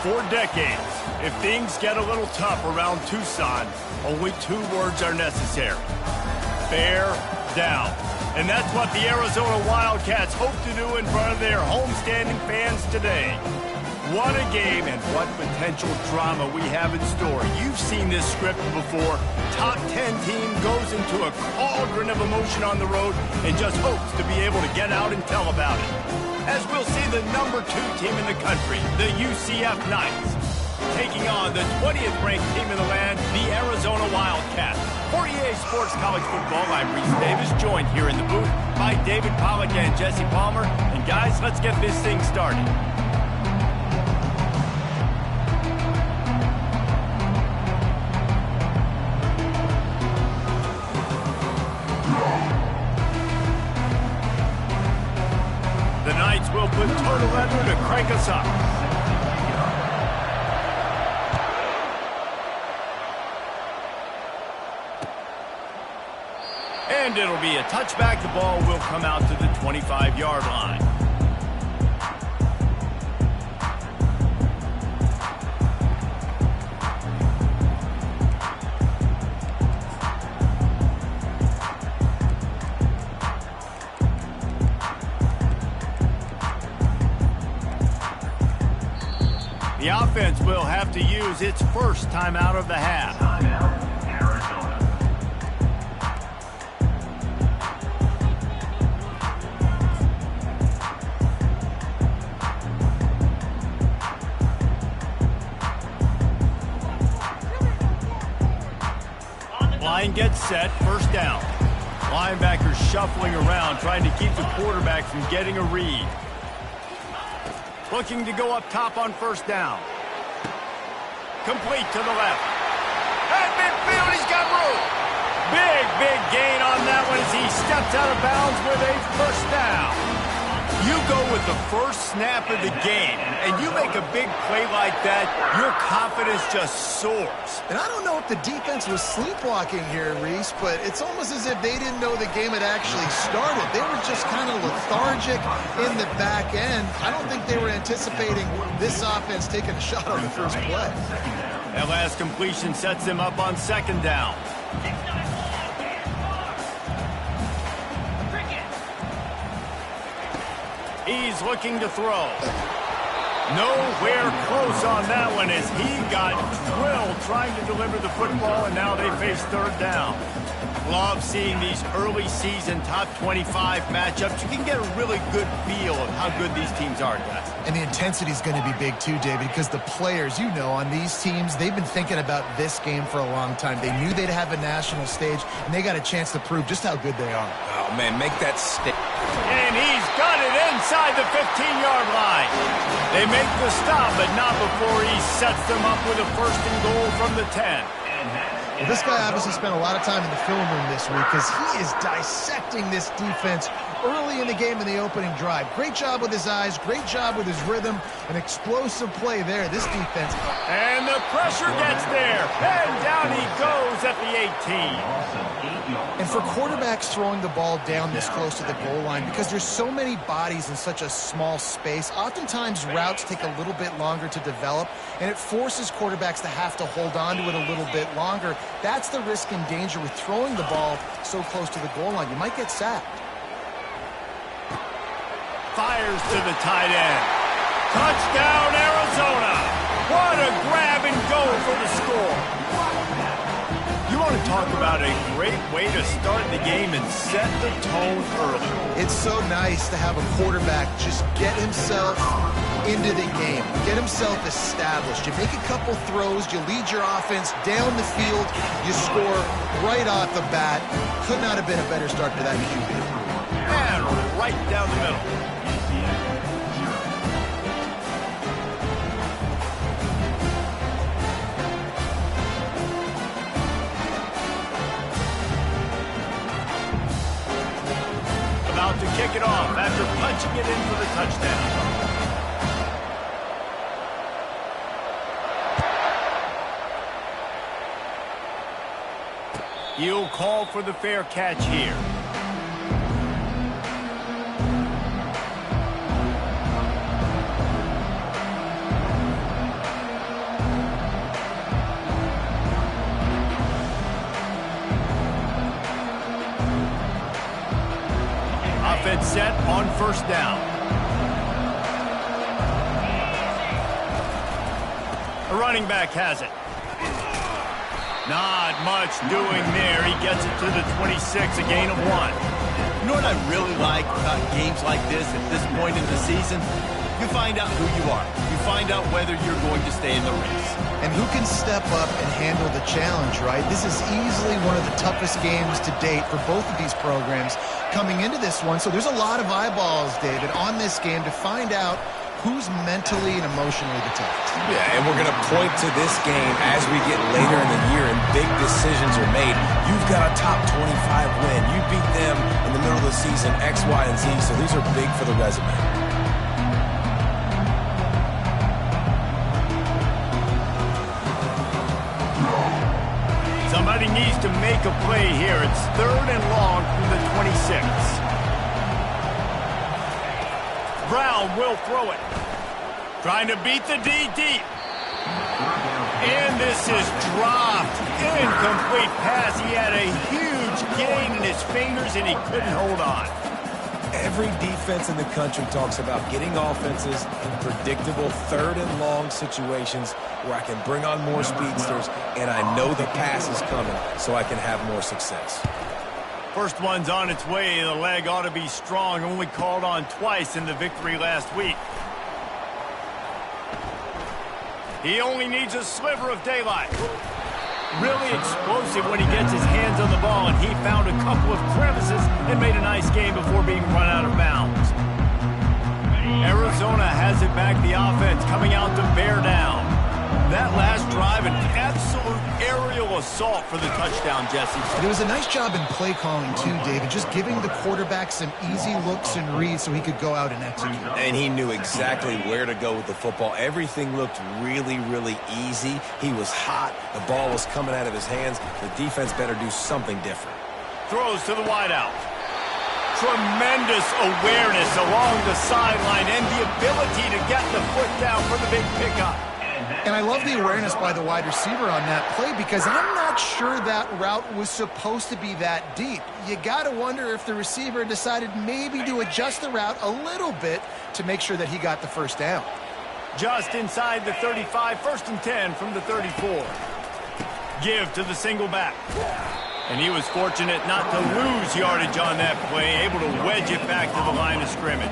For decades, if things get a little tough around Tucson, only 2 words are necessary. Bear down. And that's what the Arizona Wildcats hope to do in front of their homestanding fans today. What a game and what potential drama we have in store. You've seen this script before. Top 10 team goes into a cauldron of emotion on the road and just hopes to be able to get out and tell about it. As we'll see the number 2 team in the country, the UCF Knights, taking on the 20th ranked team in the land, the Arizona Wildcats. For EA Sports College Football, I'm Reese Davis, joined here in the booth by David Pollack and Jesse Palmer. And guys, let's get this thing started. The Knights will put total leather to crank us up. And it'll be a touchback. The ball will come out to the 25-yard line. The offense will have to use its first timeout of the half. Line gets set, first down. Linebackers shuffling around, trying to keep the quarterback from getting a read. Looking to go up top on first down. Complete to the left. At midfield, he's got room. Big gain on that one as he steps out of bounds with a first down. You go with the first snap of the game, and you make a big play like that, your confidence just soars. And I don't know if the defense was sleepwalking here, Reese, but it's almost as if they didn't know the game had actually started. They were just kind of lethargic in the back end. I don't think they were anticipating this offense taking a shot on the first play. That last completion sets them up on second down. He's looking to throw. Nowhere close on that one as he got drilled trying to deliver the football, and now they face third down. Love seeing these early season top 25 matchups. You can get a really good feel of how good these teams are, guys. And the intensity is going to be big too, David, because the players, you know, on these teams, they've been thinking about this game for a long time. They knew they'd have a national stage, and they got a chance to prove just how good they are. Oh, man, make that stick. And he's got it inside the 15-yard line. They make the stop, but not before he sets them up with a first and goal from the 10. Well, this guy obviously spent a lot of time in the film room this week because he is dissecting this defense early in the game in the opening drive. Great job with his eyes, great job with his rhythm, an explosive play there, this defense. And the pressure gets there, and down he goes at the 18. And for quarterbacks throwing the ball down this close to the goal line, because there's so many bodies in such a small space, oftentimes routes take a little bit longer to develop, and it forces quarterbacks to have to hold on to it a little bit longer. That's the risk and danger with throwing the ball so close to the goal line. You might get sacked. Fires to the tight end. Touchdown, Arizona. What a grab and go for the score. You want to talk about a great way to start the game and set the tone early. It's so nice to have a quarterback just get himself into the game, get himself established. You make a couple throws, you lead your offense down the field, you score right off the bat. Could not have been a better start to that QB. And right down the middle. About to kick it off after punching it in for the touchdown. He'll call for the fair catch here. first down. The running back has it. Not much doing there. He gets it to the 26, a gain of 1. You know what I really like about games like this at this point in the season? You find out who you are. You find out whether you're going to stay in the race. And who can step up and handle the challenge, right? This is easily one of the toughest games to date for both of these programs coming into this one. So there's a lot of eyeballs, David, on this game to find out who's mentally and emotionally the toughest. Yeah, and we're going to point to this game as we get later in the year and big decisions are made. You've got a top 25 win. You beat them in the middle of the season, X, Y, and Z, so these are big for the resume. Somebody needs to make a play here. It's 3rd and long from the 26. Brown will throw it. Trying to beat the D deep. And this is dropped. Incomplete pass. He had a huge gain in his fingers and he couldn't hold on. Every defense in the country talks about getting offenses in predictable 3rd and long situations where I can bring on more speedsters and I know the pass is coming so I can have more success. First one's on its way. The leg ought to be strong. Only called on twice in the victory last week. He only needs a sliver of daylight. Really explosive when he gets his hands on the ball, and he found a couple of crevices and made a nice game before being run out of bounds. Arizona has it back, the offense coming out to bear down. That last drive, an absolute aerial assault for the touchdown, Jesse. It was a nice job in play calling, too, David, just giving the quarterback some easy looks and reads so he could go out and execute. And he knew exactly where to go with the football. Everything looked really, really easy. He was hot. The ball was coming out of his hands. The defense better do something different. Throws to the wideout. Tremendous awareness along the sideline and the ability to get the foot down for the big pickup. And I love the awareness by the wide receiver on that play because I'm not sure that route was supposed to be that deep. You got to wonder if the receiver decided maybe to adjust the route a little bit to make sure that he got the first down. Just inside the 35, 1st and 10 from the 34. Give to the single back. And he was fortunate not to lose yardage on that play, able to wedge it back to the line of scrimmage.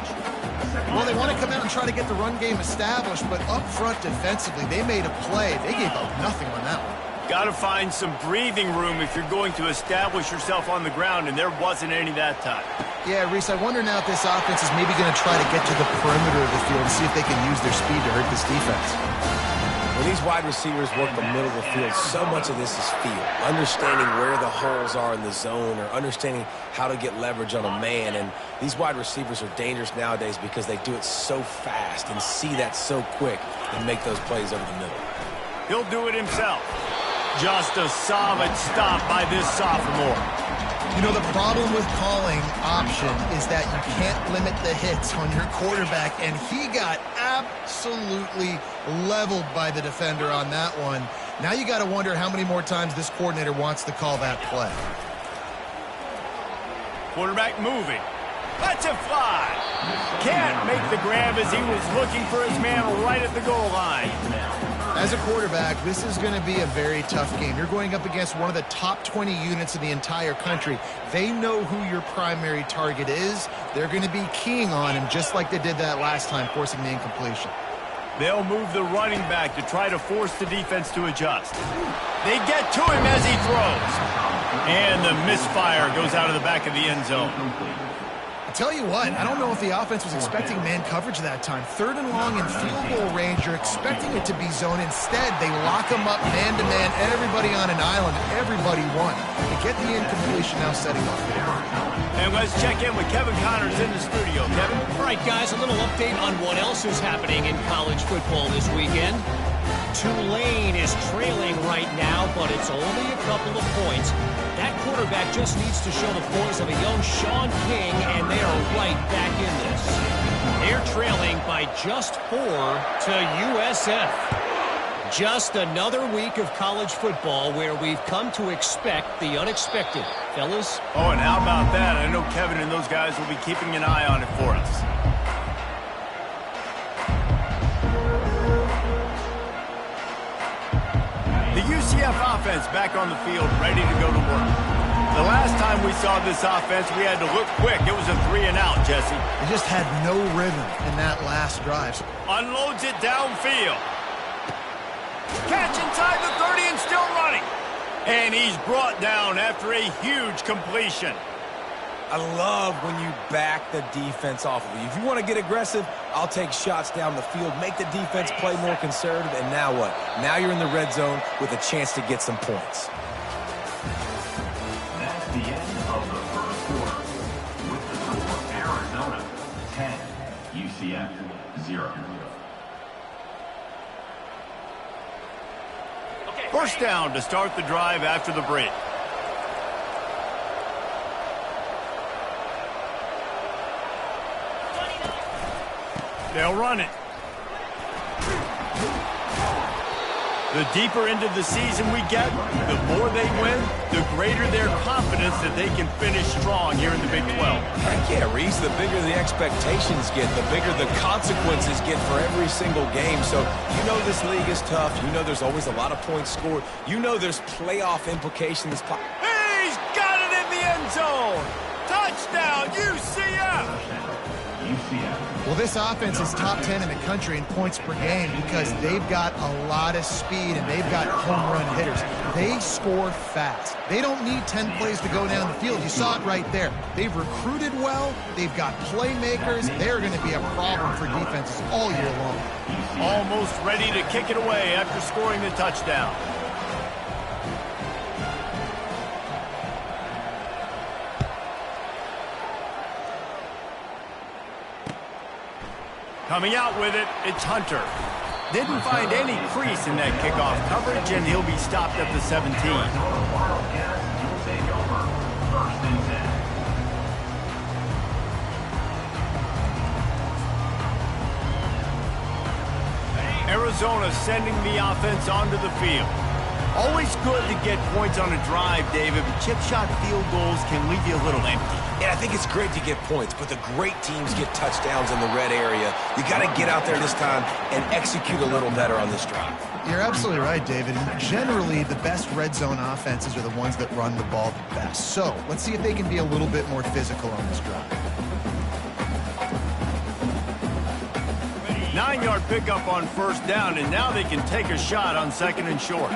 Well, they want to come out and try to get the run game established, but up front defensively, they made a play. They gave up nothing on that one. Got to find some breathing room if you're going to establish yourself on the ground, and there wasn't any that time. Yeah, Reese, I wonder now if this offense is maybe going to try to get to the perimeter of the field and see if they can use their speed to hurt this defense. When these wide receivers work the middle of the field, so much of this is feel. Understanding where the holes are in the zone or understanding how to get leverage on a man. And these wide receivers are dangerous nowadays because they do it so fast and see that so quick and make those plays over the middle. He'll do it himself. Just a solid stop by this sophomore. You know, the problem with calling option is that you can't limit the hits on your quarterback, and he got absolutely leveled by the defender on that one. Now you got to wonder how many more times this coordinator wants to call that play. Quarterback moving. Lets it fly. Can't make the grab as he was looking for his man right at the goal line. As a quarterback, this is going to be a very tough game. You're going up against one of the top 20 units in the entire country. They know who your primary target is. They're going to be keying on him just like they did that last time, forcing the incompletion. They'll move the running back to try to force the defense to adjust. They get to him as he throws. And the misfire goes out of the back of the end zone. Tell you what, I don't know if the offense was expecting man coverage that time. 3rd and long in field goal range, you're expecting it to be zone. Instead, they lock them up man-to-man, everybody on an island, everybody won. They get the incompletion now setting up there. And let's check in with Kevin Connors in the studio. Kevin? All right, guys, a little update on what else is happening in college football this weekend. Tulane is trailing right now, but it's only a couple of points. That quarterback just needs to show the poise of a young Sean King, and they are right back in this. They're trailing by just 4 to USF. Just another week of college football where we've come to expect the unexpected. Fellas? Oh, and how about that? I know Kevin and those guys will be keeping an eye on it for us. The UCF offense back on the field, ready to go to work. The last time we saw this offense, we had to look quick. It was a 3-and-out, Jesse. They just had no rhythm in that last drive. Unloads it downfield. Catch inside the 30 and still running. And he's brought down after a huge completion. I love when you back the defense off of you. If you want to get aggressive, I'll take shots down the field, make the defense play more conservative, and now what? Now you're in the red zone with a chance to get some points. That's the end of the first quarter. With the score, Arizona 10, UCF 0. First down to start the drive after the break. They'll run it. The deeper into the season we get, the more they win, the greater their confidence that they can finish strong here in the Big 12. Heck yeah, Reese, the bigger the expectations get, the bigger the consequences get for every single game. So you know this league is tough. You know there's always a lot of points scored. You know there's playoff implications. He's got it in the end zone. Touchdown, UCF. Well, this offense is top 10 in the country in points per game because they've got a lot of speed and they've got home run hitters. They score fast. They don't need 10 plays to go down the field. You saw it right there. They've recruited well. They've got playmakers. They're going to be a problem for defenses all year long. Almost ready to kick it away after scoring the touchdown. Coming out with it, it's Hunter. Didn't find any crease in that kickoff coverage, and he'll be stopped at the 17. Arizona sending the offense onto the field. Always good to get points on a drive, David, but chip shot field goals can leave you a little empty. Yeah, I think it's great to get points, but the great teams get touchdowns in the red area. You got to get out there this time and execute a little better on this drive. You're absolutely right, David. And generally, the best red zone offenses are the ones that run the ball the best. So let's see if they can be a little bit more physical on this drive. 9-yard pickup on first down, and now they can take a shot on second and short.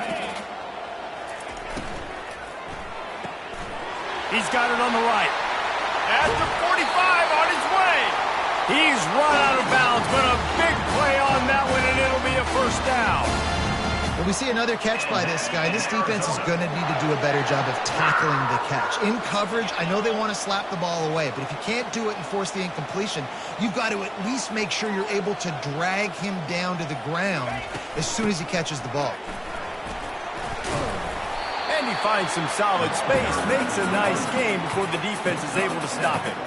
He's got it on the right. At the 45 on his way. He's run out of bounds, but a big play on that one, and it'll be a first down. Well, we see another catch by this guy. This defense is going to need to do a better job of tackling the catch. In coverage, I know they want to slap the ball away, but if you can't do it and force the incompletion, you've got to at least make sure you're able to drag him down to the ground as soon as he catches the ball. And he finds some solid space, makes a nice game before the defense is able to stop him.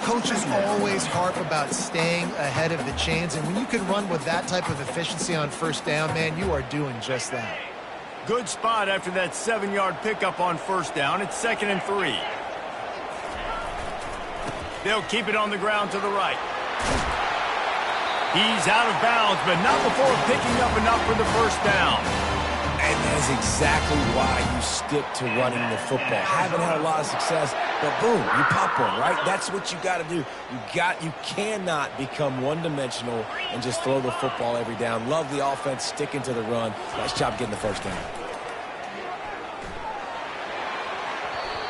Coaches always harp about staying ahead of the chains, and when you can run with that type of efficiency on first down, man, you are doing just that. Good spot after that 7-yard pickup on first down. It's 2nd and 3. They'll keep it on the ground to the right. He's out of bounds, but not before picking up enough for the first down. And that is exactly why you stick to running the football. Haven't had a lot of success, but boom, you pop one, right? That's what you got to do. You cannot become one-dimensional and just throw the football every down. Love the offense, sticking to the run. Nice job getting the first down.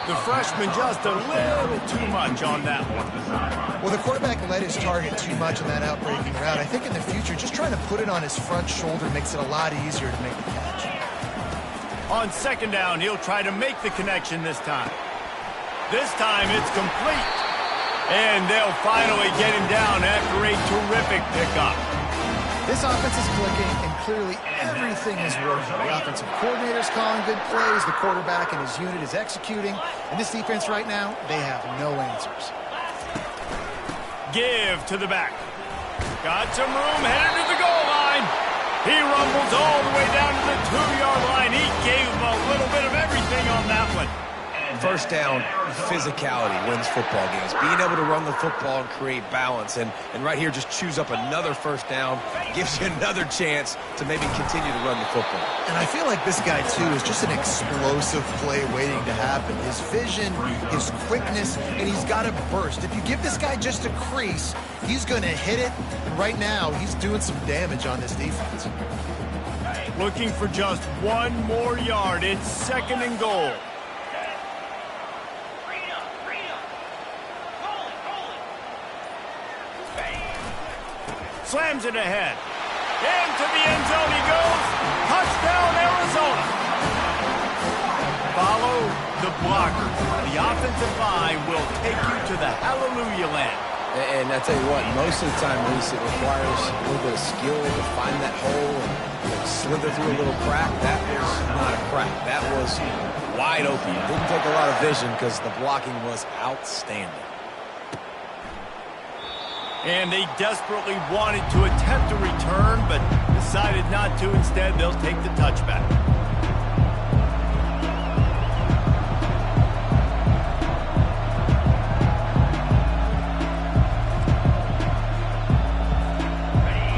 The freshman just a little too much on that one. Well, the quarterback led his target too much on that outbreaking route. I think in the future, just trying to put it on his front shoulder makes it a lot easier to make the catch. On second down, he'll try to make the connection this time. This time, it's complete. And they'll finally get him down after a terrific pickup. This offense is clicking, and clearly everything is working. The offensive coordinator's calling good plays, the quarterback and his unit is executing, and this defense right now, they have no answers. Give to the back. Got some room, headed to the goal line. He rumbles all the way down to the 2-yard line. He gave him a little bit of everything on that one. First down, physicality wins football games. Being able to run the football and create balance. And right here, just choose up another first down. Gives you another chance to maybe continue to run the football. And I feel like this guy, too, is just an explosive play waiting to happen. His vision, his quickness, and he's got a burst. If you give this guy just a crease, he's going to hit it. And right now, he's doing some damage on this defense. Looking for just one more yard. It's 2nd and goal. Slams it ahead. Into the end zone he goes. Touchdown, Arizona. Follow the blockers. The offensive line will take you to the hallelujah land. And I tell you what, most of the time, Reese, it requires a little bit of skill to find that hole and slither through a little crack. That was not a crack. That was wide open. It didn't take a lot of vision because the blocking was outstanding. And they desperately wanted to attempt a return, but decided not to. Instead, they'll take the touchback.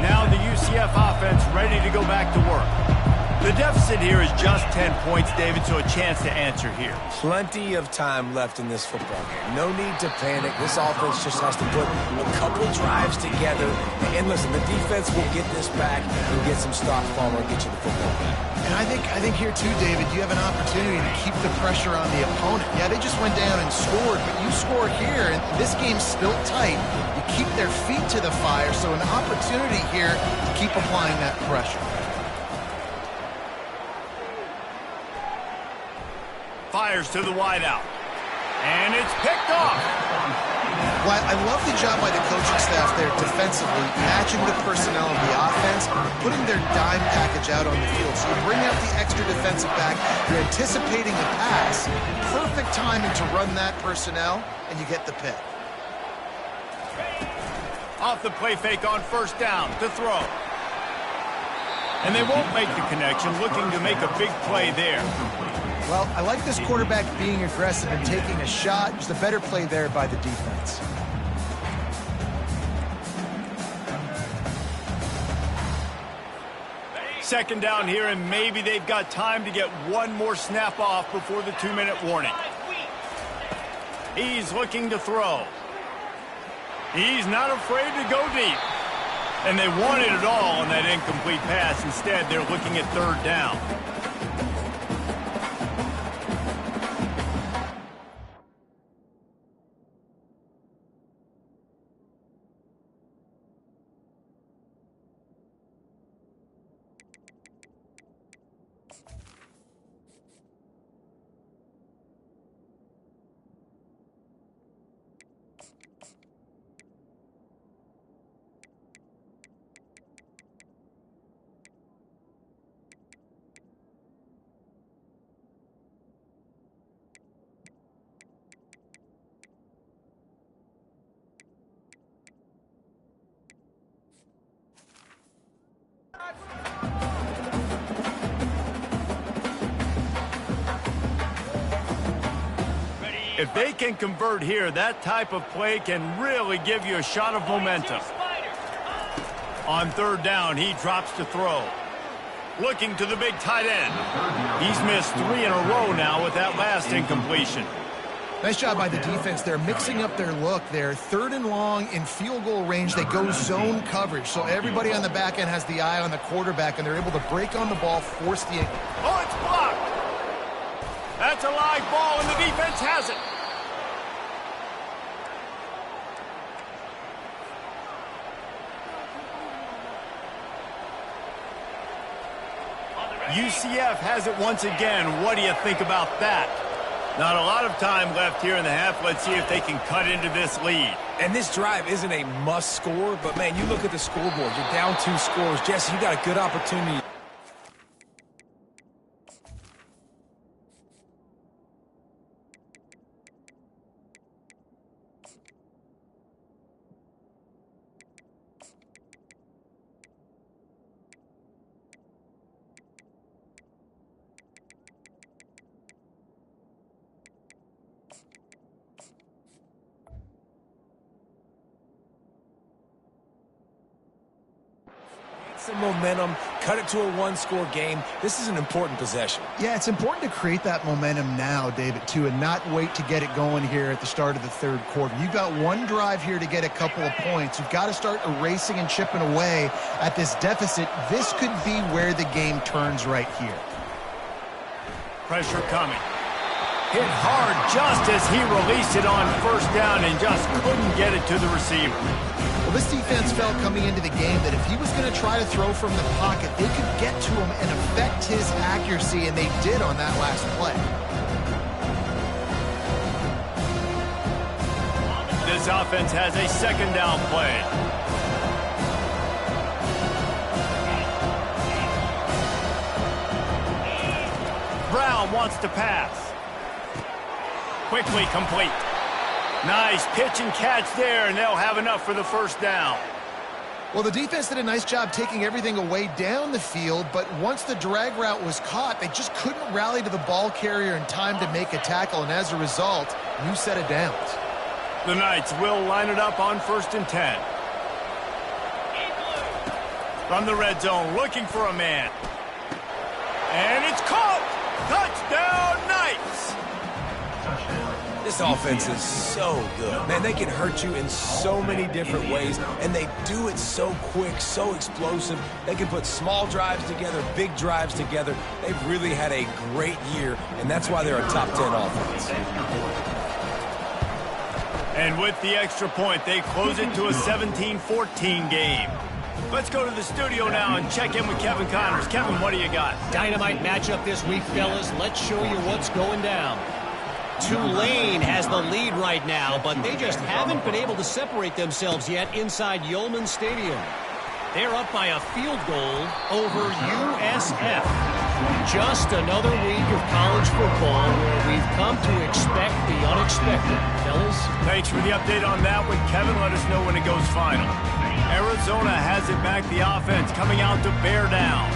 Now the UCF offense ready to go back to work. The deficit here is just 10 points, David, so a chance to answer here. Plenty of time left in this football game. No need to panic. This offense just has to put a couple drives together. And listen, the defense will get this back and get some stops following and get you the football back. And I think here, too, David, you have an opportunity to keep the pressure on the opponent. Yeah, they just went down and scored, but you score here, and this game's still tight. You keep their feet to the fire, so an opportunity here to keep applying that pressure. Fires to the wideout. And it's picked off. Well, I love the job by the coaching staff there defensively, matching the personnel of the offense, putting their dime package out on the field. So you bring out the extra defensive back, you're anticipating a pass, perfect timing to run that personnel, and you get the pick. Off the play fake on first down to throw. And they won't make the connection, looking to make a big play there. Well, I like this quarterback being aggressive and taking a shot. Just a better play there by the defense. Second down here, and maybe they've got time to get one more snap off before the 2-minute warning. He's looking to throw. He's not afraid to go deep. And they wanted it all on that incomplete pass. Instead, they're looking at 3rd down. If they can convert here, that type of play can really give you a shot of momentum. On 3rd down, he drops to throw. Looking to the big tight end. He's missed 3 in a row now with that last incompletion. Nice job by the defense there, mixing up their look there. 3rd and long in field goal range. They go zone coverage, so everybody on the back end has the eye on the quarterback, and they're able to break on the ball, force the... Oh, it's blocked! That's a live ball, and the defense has it. UCF has it once again. What do you think about that? Not a lot of time left here in the half. Let's see if they can cut into this lead. And this drive isn't a must score, but man, you look at the scoreboard. You're down 2 scores. Jesse, you got a good opportunity. some momentum, cut it to a one-score game. This is an important possession. Yeah, it's important to create that momentum now, David, too, and not wait to get it going here at the start of the third quarter. You've got one drive here to get a couple of points. You've got to start erasing and chipping away at this deficit. This could be where the game turns right here. Pressure coming. Hit hard just as he released it on first down and just couldn't get it to the receiver. Well, this defense felt coming into the game that if he was going to try to throw from the pocket, they could get to him and affect his accuracy, and they did on that last play. This offense has a second down play. Brown wants to pass. Quickly complete. Nice pitch and catch there, and they'll have enough for the first down. Well, the defense did a nice job taking everything away down the field, but once the drag route was caught, they just couldn't rally to the ball carrier in time to make a tackle, and as a result, new set of downs. The Knights will line it up on 1st and 10. From the red zone, looking for a man. And it's caught! Touchdown, Knights! This offense is so good. Man, they can hurt you in so many different ways, and they do it so quick, so explosive. They can put small drives together, big drives together. They've really had a great year, and that's why they're a top 10 offense. And with the extra point, they close it to a 17-14 game. Let's go to the studio now and check in with Kevin Connors. Kevin, what do you got? Dynamite matchup this week, fellas. Let's show you what's going down. Tulane has the lead right now, but they just haven't been able to separate themselves yet inside Yulman Stadium. They're up by a field goal over USF. Just another week of college football where we've come to expect the unexpected. Fellas? Thanks for the update on that one, Kevin. Let us know when it goes final. Arizona has it back, the offense coming out to bear down.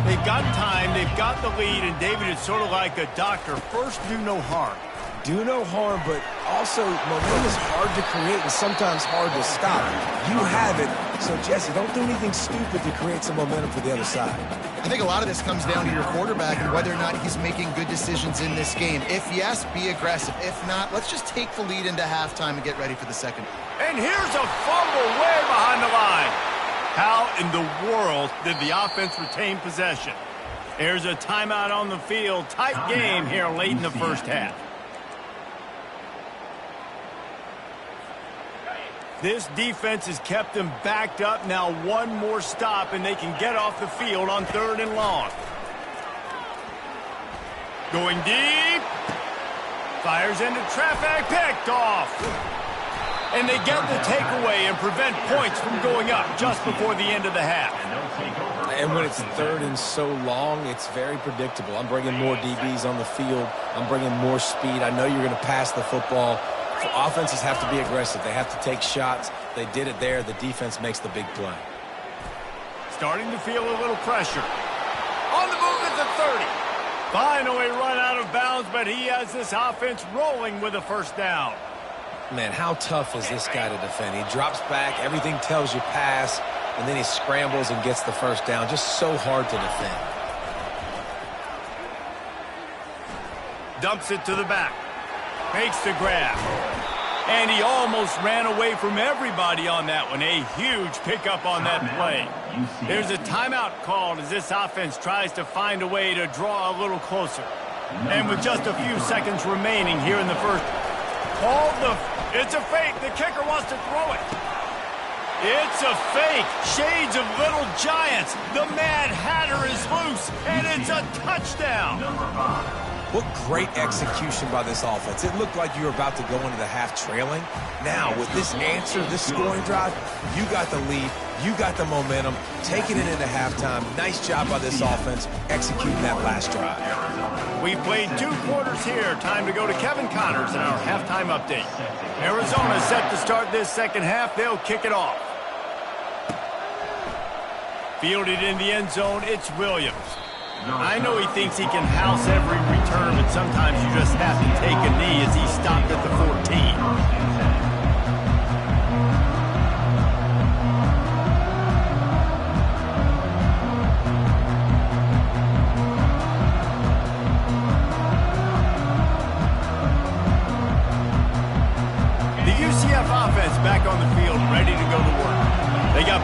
They've got time, they've got the lead, and David is sort of like a doctor. First, do no harm. Do no harm, but also momentum is hard to create and sometimes hard to stop. You have it, so Jesse, don't do anything stupid to create some momentum for the other side. I think a lot of this comes down to your quarterback and whether or not he's making good decisions in this game. If yes, be aggressive. If not, let's just take the lead into halftime and get ready for the second. And here's a fumble way behind the line. How in the world did the offense retain possession? There's a timeout on the field. Tight game here late in the first half. This defense has kept them backed up. Now one more stop, and they can get off the field on 3rd and long. Going deep. Fires into traffic. Picked off. And they get the takeaway and prevent points from going up just before the end of the half. And when it's 3rd and so long, it's very predictable. I'm bringing more DBs on the field. I'm bringing more speed. I know you're going to pass the football. Offenses have to be aggressive. They have to take shots. They did it there. The defense makes the big play. Starting to feel a little pressure. On the move at the 30. Finally run out of bounds, but he has this offense rolling with a first down. Man, how tough is this guy to defend? He drops back. Everything tells you pass, and then he scrambles and gets the first down. Just so hard to defend. Dumps it to the back. Makes the grab. And he almost ran away from everybody on that one. A huge pickup on that play. There's a timeout called as this offense tries to find a way to draw a little closer. And with just a few seconds remaining here in the first, it's a fake. The kicker wants to throw it. It's a fake. Shades of Little Giants. The Mad Hatter is loose, and it's a touchdown. What great execution by this offense. It looked like you were about to go into the half trailing. Now, with this answer, this scoring drive, you got the lead, you got the momentum, taking it into halftime. Nice job by this offense, executing that last drive. We played 2 quarters here. Time to go to Kevin Connors in our halftime update. Arizona set to start this second half. They'll kick it off. Fielded in the end zone, it's Williams. I know he thinks he can house every return, but sometimes you just have to take a knee as he stopped at the 14.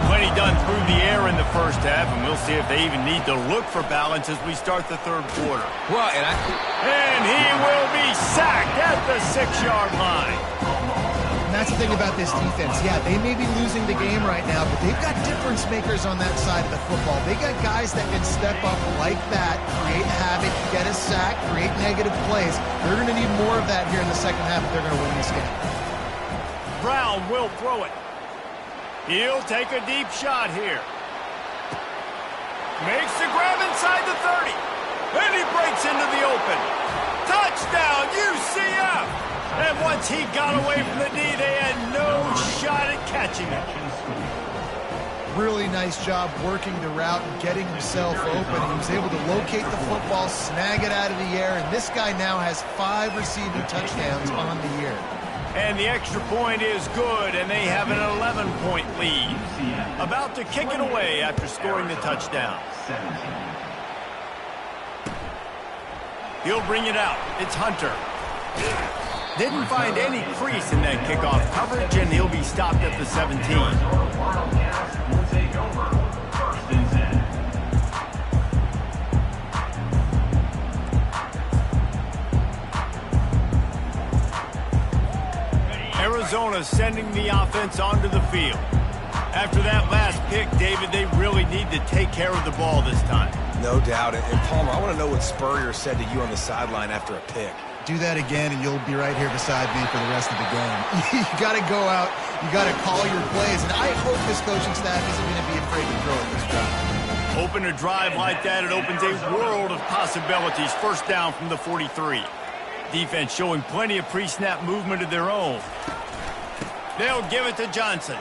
Plenty done through the air in the first half, and we'll see if they even need to look for balance as we start the third quarter. Well, And he will be sacked at the 6-yard line. And that's the thing about this defense. Yeah, they may be losing the game right now, but they've got difference makers on that side of the football. They got guys that can step up like that, create havoc, get a sack, create negative plays. They're going to need more of that here in the second half if they're going to win this game. Brown will throw it. He'll take a deep shot here. Makes the grab inside the 30. And he breaks into the open. Touchdown, UCF! And once he got away from the D, they had no shot at catching it. Really nice job working the route and getting himself open. He was able to locate the football, snag it out of the air, and this guy now has 5 receiving touchdowns on the year. And the extra point is good, and they have an 11-point lead. About to kick it away after scoring the touchdown. He'll bring it out. It's Hunter. Didn't find any crease in that kickoff coverage, and he'll be stopped at the 17. Arizona sending the offense onto the field. After that last pick, David, they really need to take care of the ball this time. No doubt. And Palmer, I want to know what Spurrier said to you on the sideline after a pick. Do that again, and you'll be right here beside me for the rest of the game. You got to go out. You got to call your plays, and I hope this coaching staff isn't going to be afraid to throw at this drive. Open a drive like that, it opens a world of possibilities. First down from the 43. Defense showing plenty of pre-snap movement of their own. They'll give it to Johnson.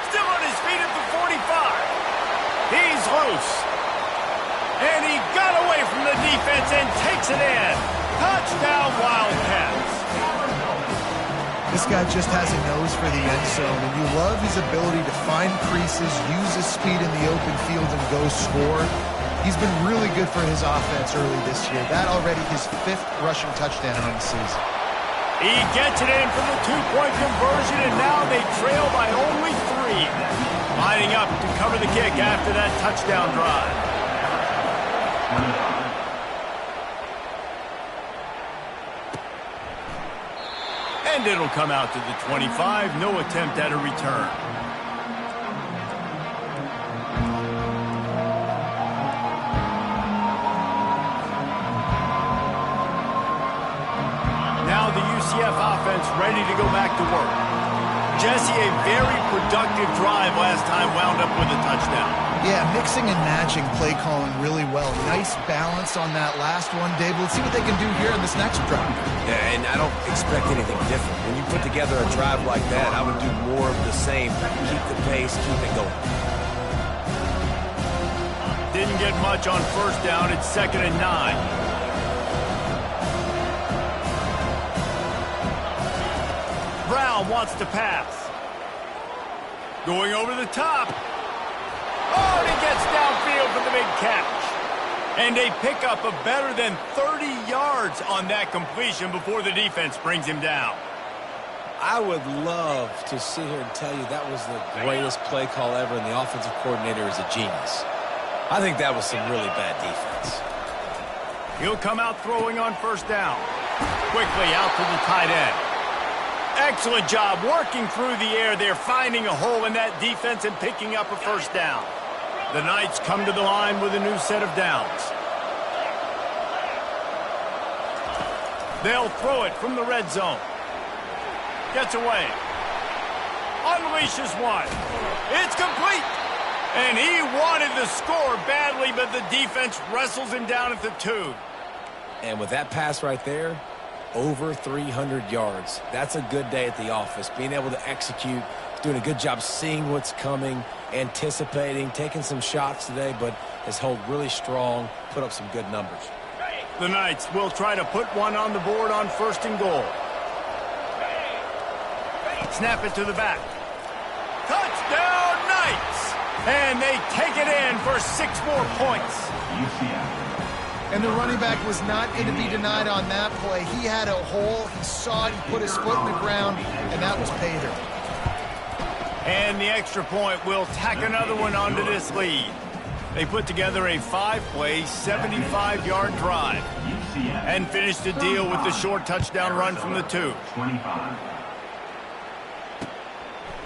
Still on his feet at the 45. He's loose. And he got away from the defense and takes it in. Touchdown, Wildcats. This guy just has a nose for the end zone, and you love his ability to find creases, use his speed in the open field, and go score. He's been really good for his offense early this year. That already his 5th rushing touchdown on the season. He gets it in from the 2-point conversion, and now they trail by only 3. Lining up to cover the kick after that touchdown drive. And it'll come out to the 25. No attempt at a return. Now the UCF offense ready to go back to work. Jesse, a very productive drive last time, wound up with a touchdown. Yeah, mixing and matching play calling really well. Nice balance on that last one, Dave. Let's see what they can do here in this next drive. Yeah, and I don't expect anything different. When you put together a drive like that, I would do more of the same. Keep the pace, keep it going. Didn't get much on first down. It's 2nd and 9. Brown wants to pass. Going over the top. Oh, and he gets downfield for the big catch. And they pick up a better than 30 yards on that completion before the defense brings him down. I would love to sit here and tell you that was the greatest play call ever, and the offensive coordinator is a genius. I think that was some really bad defense. He'll come out throwing on first down. Quickly out to the tight end. Excellent job working through the air. They're finding a hole in that defense and picking up a first down. The Knights come to the line with a new set of downs. They'll throw it from the red zone. Gets away. Unleashes one. It's complete. And he wanted the score badly, but the defense wrestles him down at the 2. And with that pass right there, over 300 yards. That's a good day at the office. Being able to execute, doing a good job seeing what's coming, anticipating, taking some shots today, but has held really strong, put up some good numbers. The Knights will try to put one on the board on 1st and goal. Snap it to the back. Touchdown, Knights! And they take it in for 6 more points. And the running back was not going to be denied on that play. He had a hole. He saw it. He put his foot in the ground, and that was pay dirt. And the extra point will tack another one onto this lead. They put together a 5-play, 75-yard drive and finished the deal with the short touchdown run from the 2. 25.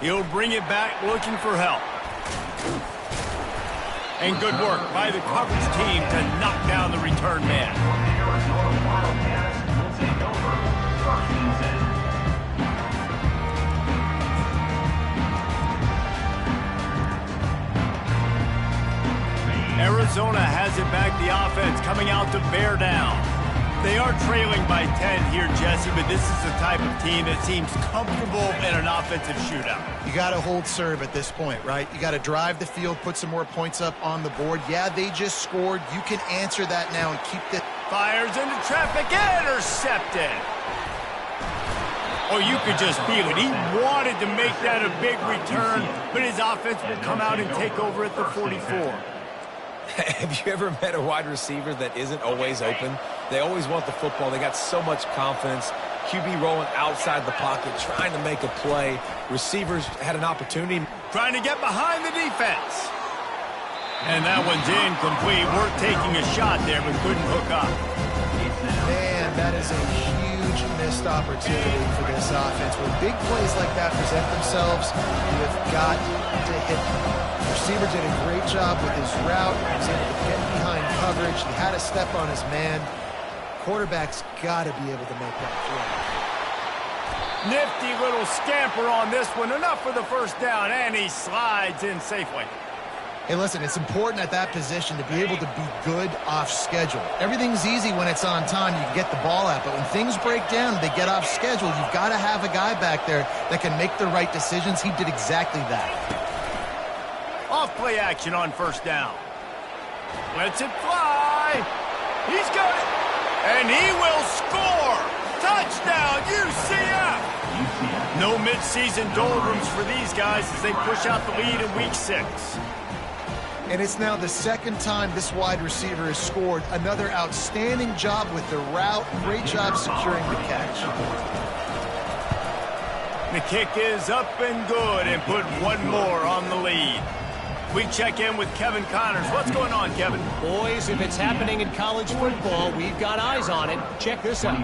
He'll bring it back looking for help. And good work by the coverage team to knock down the return man. Arizona Wildcats will take over 1st and 10. Arizona has it back, the offense coming out to bear down. They are trailing by 10 here, Jesse, but this is the type of team that seems comfortable in an offensive shootout. You got to hold serve at this point, right? You got to drive the field, put some more points up on the board. Yeah, they just scored. You can answer that now and keep the... Fires into traffic, intercepted. Oh, you could just feel it. He wanted to make that a big return, but his offense will come out and take over at the 44. Have you ever met a wide receiver that isn't always open? They always want the football. They got so much confidence. QB rolling outside the pocket, trying to make a play. Receivers had an opportunity. Trying to get behind the defense. And that one's incomplete. Worth taking a shot there, but couldn't hook up. Man, that is a huge missed opportunity for this offense. When big plays like that present themselves, you have got to hit them. The receiver did a great job with his route. He was able to get behind coverage. He had a step on his man. Quarterback's got to be able to make that throw. Nifty little scamper on this one. Enough for the first down, and he slides in safely. Hey, listen, it's important at that position to be able to be good off schedule. Everything's easy when it's on time. You can get the ball out, but when things break down, they get off schedule. You've got to have a guy back there that can make the right decisions. He did exactly that. Off play action on first down. Lets it fly. He's got it. And he will score. Touchdown, UCF. No midseason doldrums for these guys as they push out the lead in week 6. And it's now the second time this wide receiver has scored. Another outstanding job with the route. Great job securing the catch. The kick is up and good and put one more on the lead. We check in with Kevin Connors. What's going on, Kevin? Boys, if it's happening in college football, we've got eyes on it. Check this out.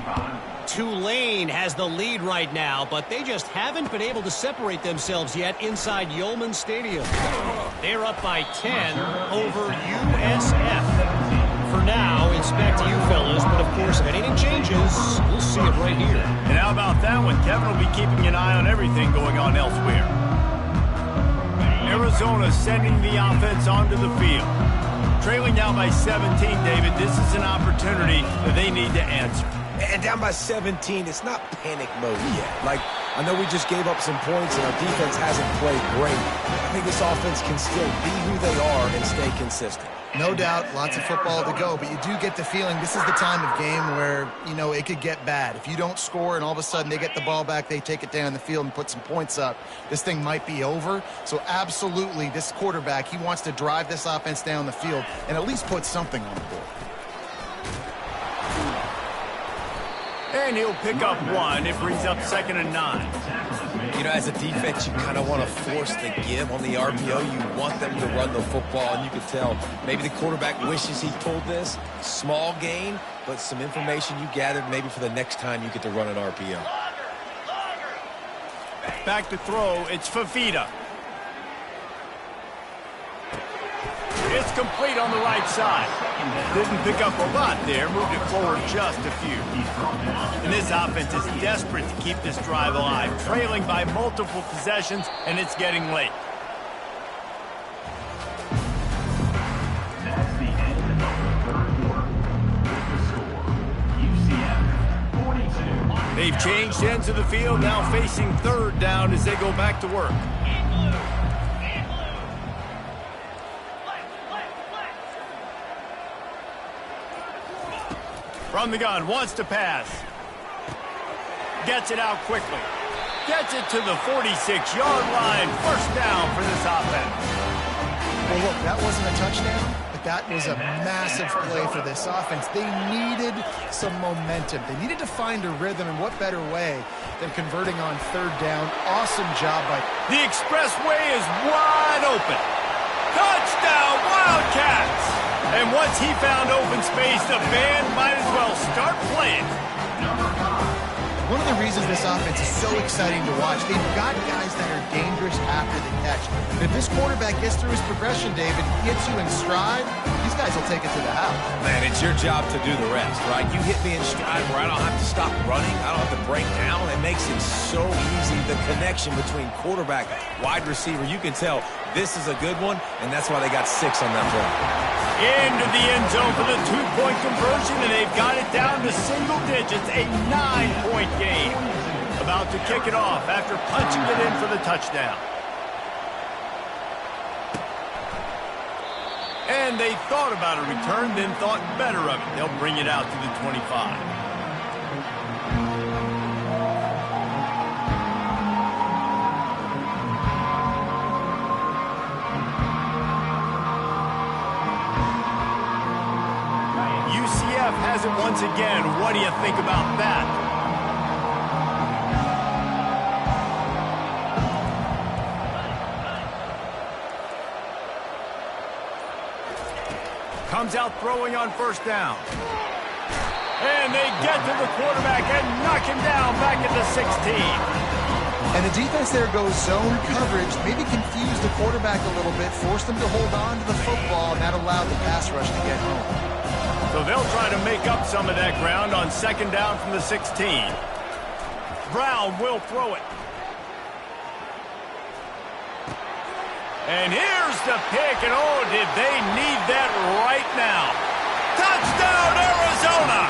Tulane has the lead right now, but they just haven't been able to separate themselves yet inside Yulman Stadium. They're up by 10 over USF. For now, it's back to you fellas, but of course, if anything changes, we'll see it right here. And how about that one? Kevin will be keeping an eye on everything going on elsewhere. Arizona sending the offense onto the field. Trailing now by 17, David. This is an opportunity that they need to answer. And down by 17, it's not panic mode yet. Like, I know we just gave up some points and our defense hasn't played great. I think this offense can still be who they are and stay consistent. No doubt, lots of football to go, but you do get the feeling this is the time of game where, you know, it could get bad. If you don't score and all of a sudden they get the ball back, they take it down the field and put some points up, this thing might be over. So absolutely, this quarterback, he wants to drive this offense down the field and at least put something on the board. And he'll pick up one. It brings up 2nd and 9. You know, as a defense, you kind of want to force the give on the RPO. You want them to run the football, and you can tell maybe the quarterback wishes he pulled this. Small gain, but some information you gathered maybe for the next time you get to run an RPO. Back to throw. It's Fafita. It's complete on the right side. Didn't pick up a lot there. Moved it forward just a few. And this offense is desperate to keep this drive alive. Trailing by multiple possessions, and it's getting late. That's the end of the 3rd quarter. With the score, UCF 42. They've changed ends of the field, now facing 3rd down as they go back to work. From the gun, wants to pass. Gets it out quickly. Gets it to the 46-yard line. 1st down for this offense. Well, look, that wasn't a touchdown, but but that was a massive play for this offense. They needed some momentum. They needed to find a rhythm, and what better way than converting on third down. Awesome job by... The expressway is wide open. Touchdown, Wildcats! And once he found open space, the band might as well start playing. One of the reasons this offense is so exciting to watch, they've got guys that are dangerous after the catch. And if this quarterback gets through his progression, David, gets you in stride, these guys will take it to the house. Man, it's your job to do the rest, right? You hit me in stride where I don't have to stop running. I don't have to break down. It makes it so easy. The connection between quarterback, wide receiver, you can tell this is a good one, and that's why they got 6 on that play. Into the end zone for the 2-point conversion, and they've got it down to single digits, a 9-point game. About to kick it off after punching it in for the touchdown. And they thought about a return, then thought better of it. They'll bring it out to the 25. Has it once again. What do you think about that? Comes out throwing on first down. And they get to the quarterback and knock him down back at the 16. And the defense there goes zone coverage, maybe confuse the quarterback a little bit, force them to hold on to the football, and that allowed the pass rush to get home. So they'll try to make up some of that ground on second down from the 16. Brown will throw it. And here's the pick, and oh, did they need that right now. Touchdown, Arizona!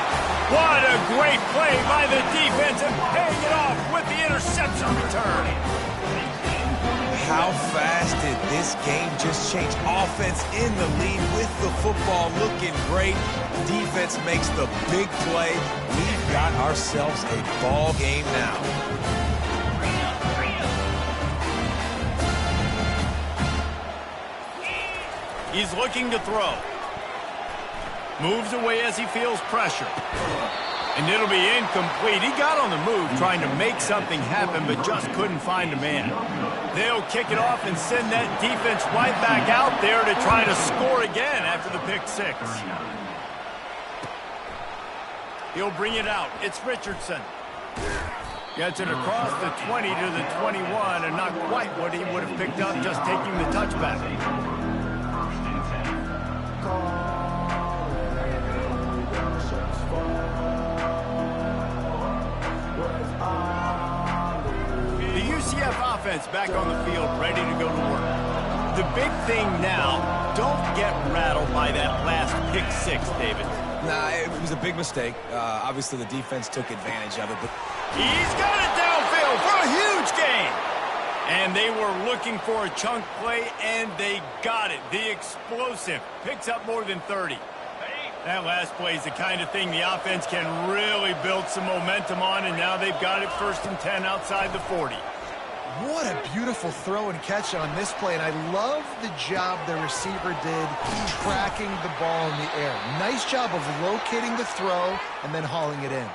What a great play by the defense and paying it off with the interception return. How fast did this game just change? Offense in the lead with the football looking great. Defense makes the big play. We've got ourselves a ball game now. He's looking to throw. Moves away as he feels pressure. And it'll be incomplete. He got on the move trying to make something happen, but just couldn't find a man. They'll kick it off and send that defense right back out there to try to score again after the pick 6. He'll bring it out. It's Richardson. Gets it across the 20 to the 21, and not quite what he would have picked up just taking the touchback. UCF offense back on the field, ready to go to work. The big thing now, don't get rattled by that last pick 6, David. Nah, it was a big mistake. Obviously, the defense took advantage of it, but... He's got it downfield for a huge gain! And they were looking for a chunk play, and they got it. The explosive picks up more than 30. That last play is the kind of thing the offense can really build some momentum on, and now they've got it 1st and 10 outside the 40. What a beautiful throw and catch on this play, and I love the job the receiver did tracking the ball in the air. Nice job of locating the throw and then hauling it in.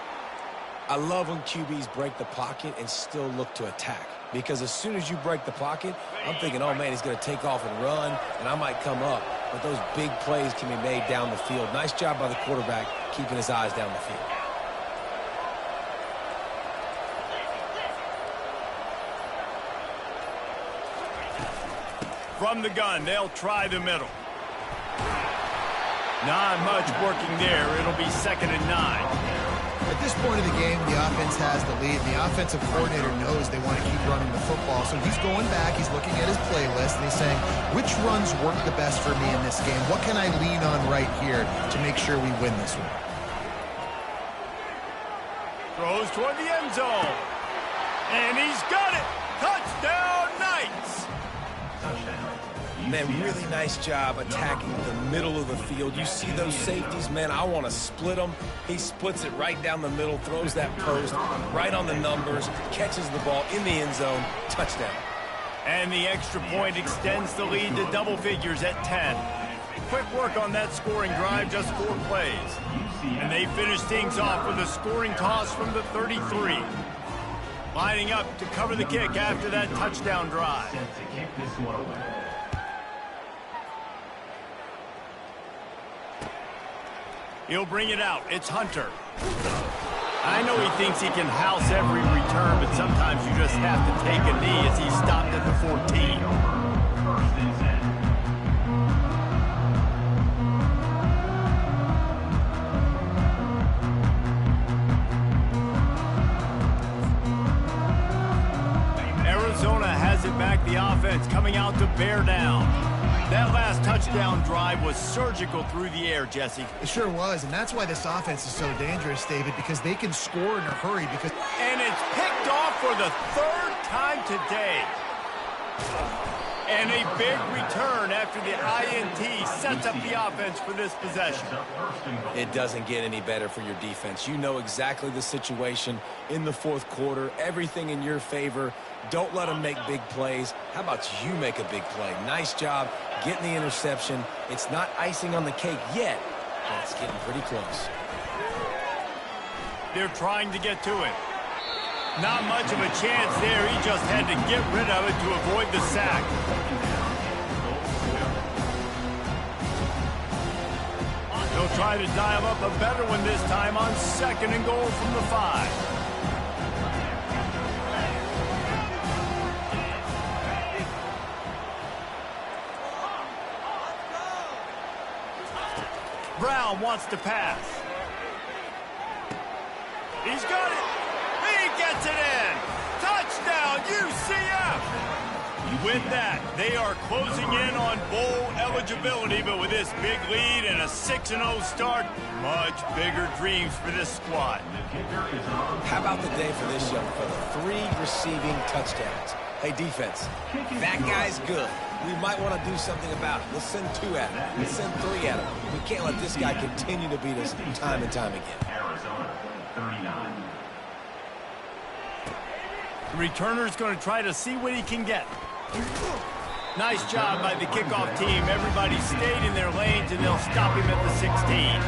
I love when QBs break the pocket and still look to attack, because as soon as you break the pocket, I'm thinking, oh man, he's going to take off and run, and I might come up. But those big plays can be made down the field. Nice job by the quarterback keeping his eyes down the field. From the gun, they'll try the middle. Not much working there. It'll be 2nd and 9. At this point of the game, the offense has the lead. The offensive coordinator knows they want to keep running the football. So he's going back, he's looking at his playlist, and he's saying, which runs work the best for me in this game? What can I lean on right here to make sure we win this one? Throws toward the end zone. And he's got it. Touchdown, Knights. Man, really nice job attacking the middle of the field. You see those safeties, man, I want to split them. He splits it right down the middle, throws that post right on the numbers, catches the ball in the end zone, touchdown. And the extra point extends the lead to double figures at 10. quick work on that scoring drive, just 4 plays. And they finish things off with a scoring toss from the 33. Lining up to cover the kick after that touchdown drive. Set to kick this one away. He'll bring it out. It's Hunter. I know he thinks he can house every return, but sometimes you just have to take a knee as he stopped at the 14. First and 10. Arizona has it back, the offense coming out to bear down. That last touchdown drive was surgical through the air, Jesse. It sure was, and that's why this offense is so dangerous, David, because they can score in a hurry. And it's picked off for the 3rd time today. And a big return after the INT sets up the offense for this possession. It doesn't get any better for your defense. You know exactly the situation in the 4th quarter, everything in your favor. Don't let them make big plays. How about you make a big play? Nice job getting the interception. It's not icing on the cake yet, but it's getting pretty close. They're trying to get to it. Not much of a chance there. He just had to get rid of it to avoid the sack. They'll try to dial up a better one this time on 2nd and goal from the 5. Brown wants to pass. He's got it. He gets it in. Touchdown, UCF. With that, they are closing in on bowl eligibility, but with this big lead and a 6-0 start, much bigger dreams for this squad. How about the day for this young fella? 3 receiving touchdowns. Hey, defense, that guy's good. We might want to do something about it. Let's send 2 at him. Let's send 3 at him. We can't let this guy continue to beat us time and time again. Arizona, 39. The returner's going to try to see what he can get. Nice job by the kickoff team. Everybody stayed in their lanes, and they'll stop him at the 16.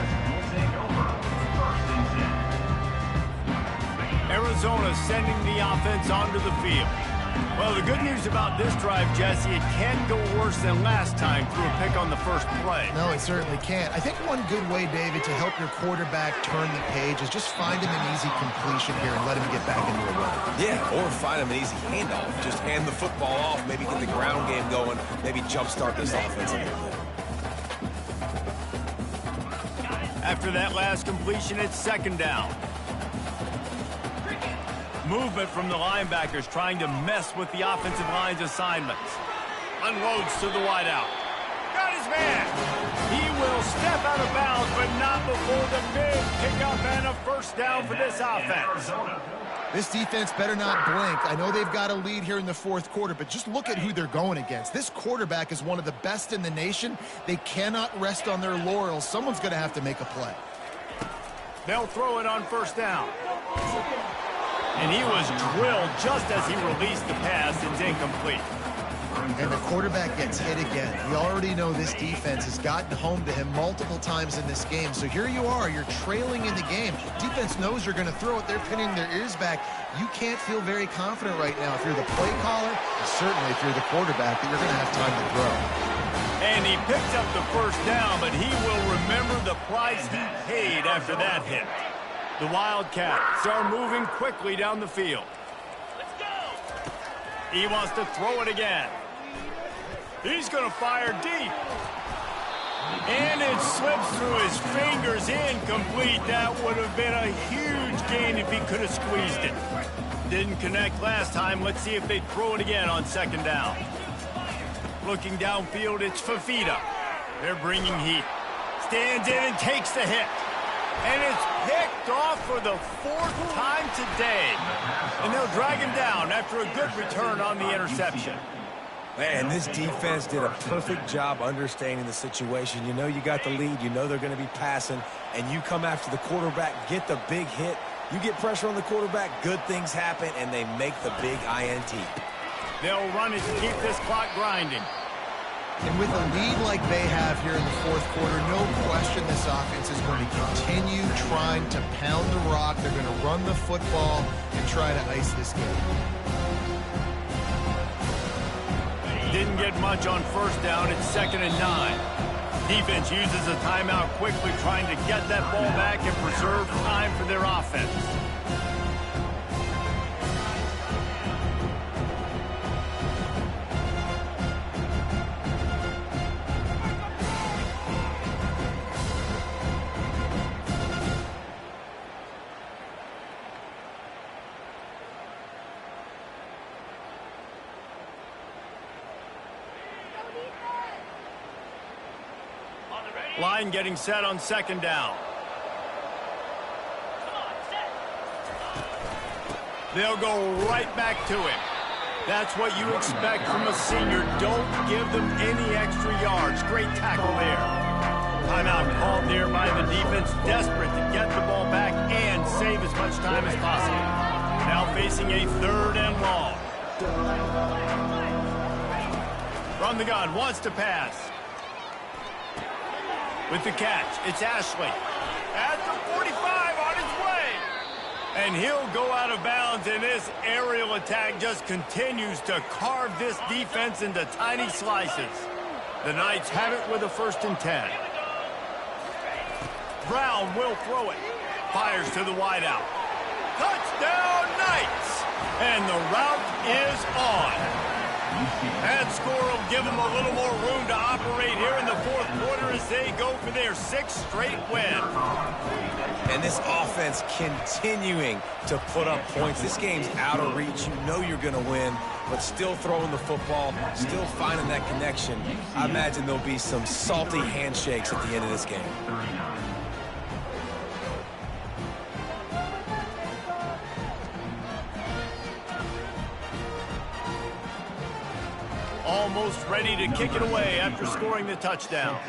Arizona sending the offense onto the field. Well, the good news about this drive, Jesse, it can go worse than last time through a pick on the first play. No, it certainly can't. I think one good way, David, to help your quarterback turn the page is just find him an easy completion here and let him get back into a run. Yeah, or find him an easy handoff. Just hand the football off, maybe get the ground game going, maybe jumpstart this offense a little bit. After that last completion, it's 2nd down. Movement from the linebackers trying to mess with the offensive line's assignments. Unloads to the wideout. Got his man. He will step out of bounds, but not before the big pickup and a 1st down for this offense. This defense better not blink. I know they've got a lead here in the 4th quarter, but just look at who they're going against. This quarterback is one of the best in the nation. They cannot rest on their laurels. Someone's going to have to make a play. They'll throw it on 1st down. And he was drilled just as he released the pass. It's incomplete. And the quarterback gets hit again. We already know this defense has gotten home to him multiple times in this game. So here you are, you're trailing in the game. Defense knows you're going to throw it. They're pinning their ears back. You can't feel very confident right now if you're the play caller, and certainly if you're the quarterback, that you're going to have time to throw. And he picks up the 1st down, but he will remember the price he paid after that hit. The Wildcats are moving quickly down the field. Let's go! He wants to throw it again. He's going to fire deep. And it slips through his fingers, incomplete. That would have been a huge gain if he could have squeezed it. Didn't connect last time. Let's see if they throw it again on 2nd down. Looking downfield, it's Fafita. They're bringing heat. Stands in and takes the hit. And it's picked off for the 4th time today. And they'll drag him down after a good return on the interception. Man, this defense did a perfect job understanding the situation. You know you got the lead. You know they're going to be passing. And you come after the quarterback, get the big hit. You get pressure on the quarterback, good things happen, and they make the big INT. They'll run it to keep this clock grinding. And with a lead like they have here in the fourth quarter, no question this offense is going to continue trying to pound the rock. They're going to run the football and try to ice this game. Didn't get much on first down. It's 2nd and 9. Defense uses a timeout quickly, trying to get that ball back and preserve time for their offense. Line getting set on 2nd down. They'll go right back to him. That's what you expect from a senior. Don't give them any extra yards. Great tackle there. Timeout called there by the defense, desperate to get the ball back and save as much time as possible. Now facing a 3rd and long. From the gun, wants to pass. With the catch, it's Ashley. At the 45 on his way. And he'll go out of bounds, and this aerial attack just continues to carve this defense into tiny slices. The Knights have it with a 1st and 10. Brown will throw it. Fires to the wideout. Touchdown, Knights! And the route is on. That score will give them a little more room to operate here in the fourth quarter as they go for their 6th straight win. And this offense continuing to put up points. This game's out of reach. You know you're going to win, but still throwing the football, still finding that connection. I imagine there'll be some salty handshakes at the end of this game. Almost ready to kick it away after scoring the touchdown.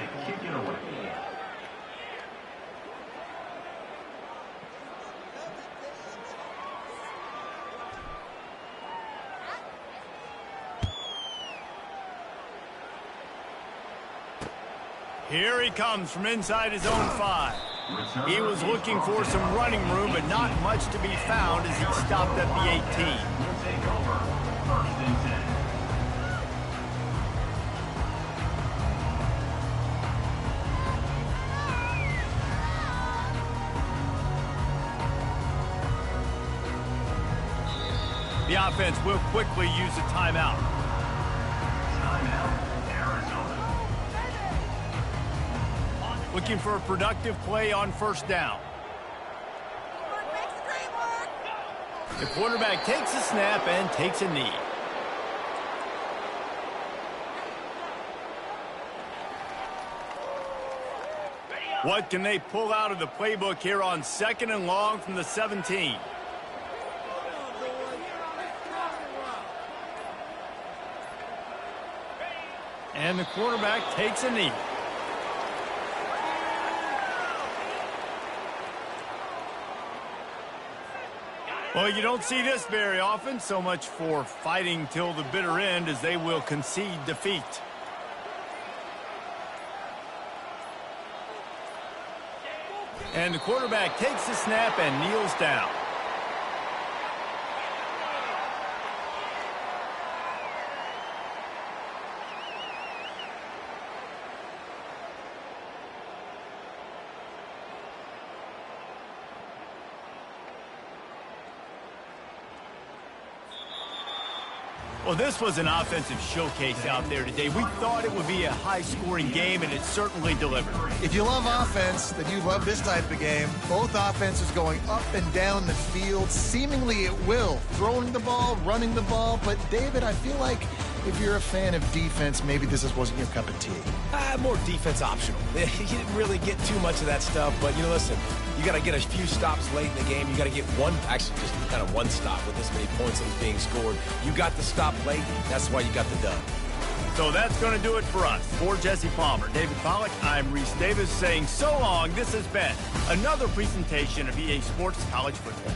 Here he comes from inside his own 5. He was looking for some running room, but not much to be found as he stopped at the 18. The offense will quickly use a timeout. Looking for a productive play on 1st down. The quarterback takes a snap and takes a knee. What can they pull out of the playbook here on 2nd and long from the 17? And the quarterback takes a knee. Well, you don't see this very often. So much for fighting till the bitter end as they will concede defeat. And the quarterback takes the snap and kneels down. Well, this was an offensive showcase out there today. We thought it would be a high-scoring game, and it certainly delivered. If you love offense, then you love this type of game. Both offenses going up and down the field, seemingly at will. Throwing the ball, running the ball. But, David, I feel like if you're a fan of defense, maybe this wasn't your cup of tea. More defense optional. You didn't really get too much of that stuff, but, listen, you got to get a few stops late in the game. You got to get just kind of one stop with this many points that was being scored. You got the stop late. That's why you got the dub. So that's going to do it for us. For Jesse Palmer, David Pollack, I'm Reese Davis saying so long. This has been another presentation of EA Sports College Football.